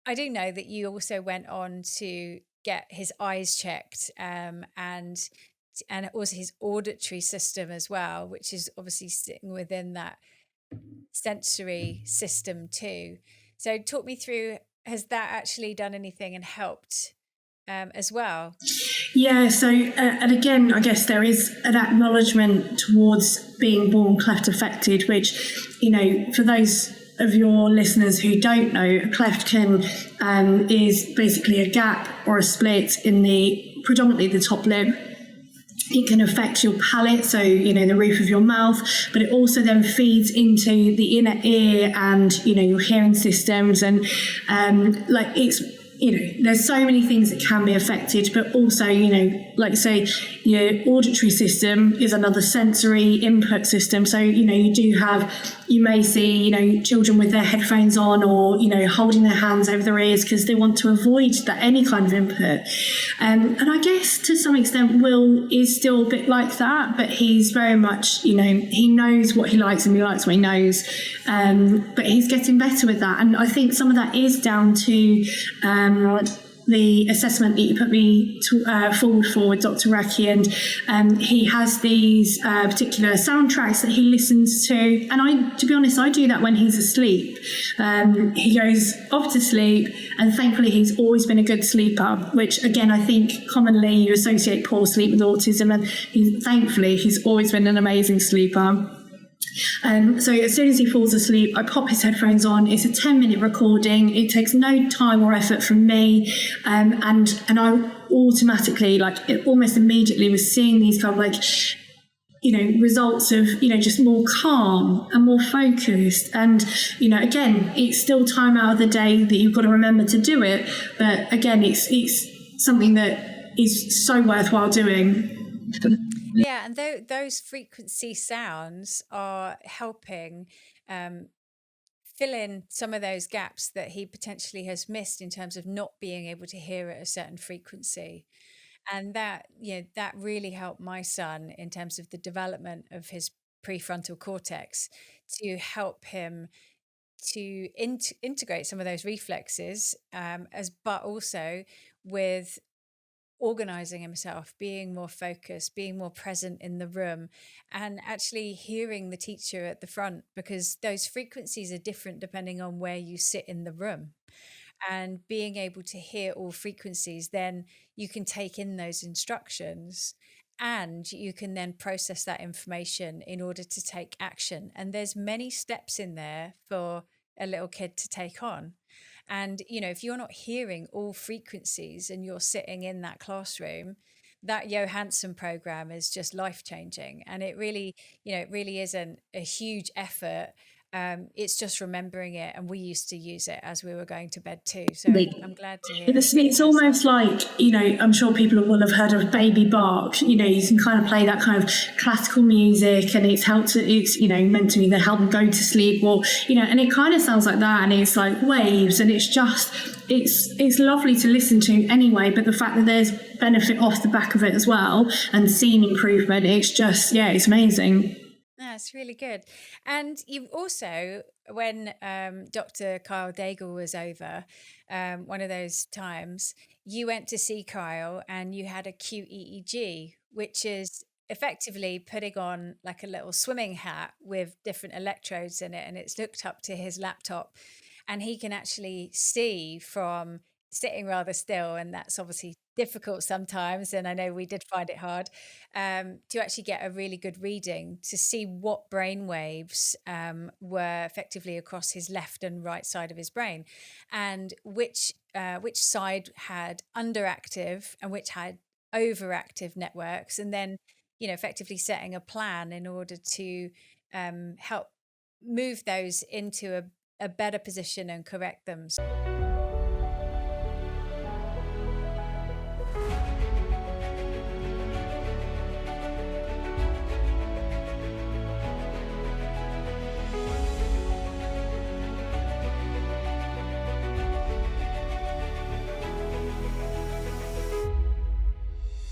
I do know that you also went on to get his eyes checked, and also his auditory system as well, which is obviously sitting within that sensory system too. So talk me through, has that actually done anything and helped as well? Yeah, so, and again, I guess there is an acknowledgement towards being born cleft affected, which, for those of your listeners who don't know, a cleft is basically a gap or a split in predominantly the top lip. It can affect your palate, so the roof of your mouth, but it also then feeds into the inner ear and your hearing systems, and it's there's so many things that can be affected, but also like say your auditory system is another sensory input system. So you may see children with their headphones on, or holding their hands over their ears because they want to avoid that any kind of input. And I guess to some extent Will is still a bit like that, but he's very much he knows what he likes and he likes what he knows, but he's getting better with that. And I think some of that is down to the assessment that you put me forward for with Dr. Raki, and he has these particular soundtracks that he listens to, and to be honest, I do that when he's asleep. He goes off to sleep, and thankfully he's always been a good sleeper, which again I think commonly you associate poor sleep with autism, and thankfully he's always been an amazing sleeper. So as soon as he falls asleep, I pop his headphones on. It's a 10-minute recording. It takes no time or effort from me, and I automatically, almost immediately, was seeing these kind of results of just more calm and more focused. And again, it's still time out of the day that you've got to remember to do it, but again, it's something that is so worthwhile doing. Yeah, and those frequency sounds are helping fill in some of those gaps that he potentially has missed in terms of not being able to hear at a certain frequency. And that really helped my son in terms of the development of his prefrontal cortex, to help him to integrate some of those reflexes, but also with organizing himself, being more focused, being more present in the room, and actually hearing the teacher at the front, because those frequencies are different depending on where you sit in the room. And being able to hear all frequencies, then you can take in those instructions, and you can then process that information in order to take action. And there's many steps in there for a little kid to take on. And if you're not hearing all frequencies and you're sitting in that classroom, that Johansson program is just life changing. And it really isn't a huge effort. It's just remembering it, and we used to use it as we were going to bed too. So I'm glad to hear. It's almost like, I'm sure people will have heard of Baby Bark. You can kind of play that kind of classical music, and it's meant to either help them go to sleep, or, and it kind of sounds like that, and it's like waves, and it's lovely to listen to anyway, but the fact that there's benefit off the back of it as well, and seeing improvement, it's it's amazing. That's really good. And you also, when Dr. Kyle Daigle was over, one of those times, you went to see Kyle and you had a QEEG, which is effectively putting on like a little swimming hat with different electrodes in it, and it's hooked up to his laptop, and he can actually see from sitting rather still, and that's obviously difficult sometimes, and I know we did find it hard, to actually get a really good reading to see what brain waves were effectively across his left and right side of his brain, and which side had underactive and which had overactive networks, and then effectively setting a plan in order to help move those into a better position and correct them.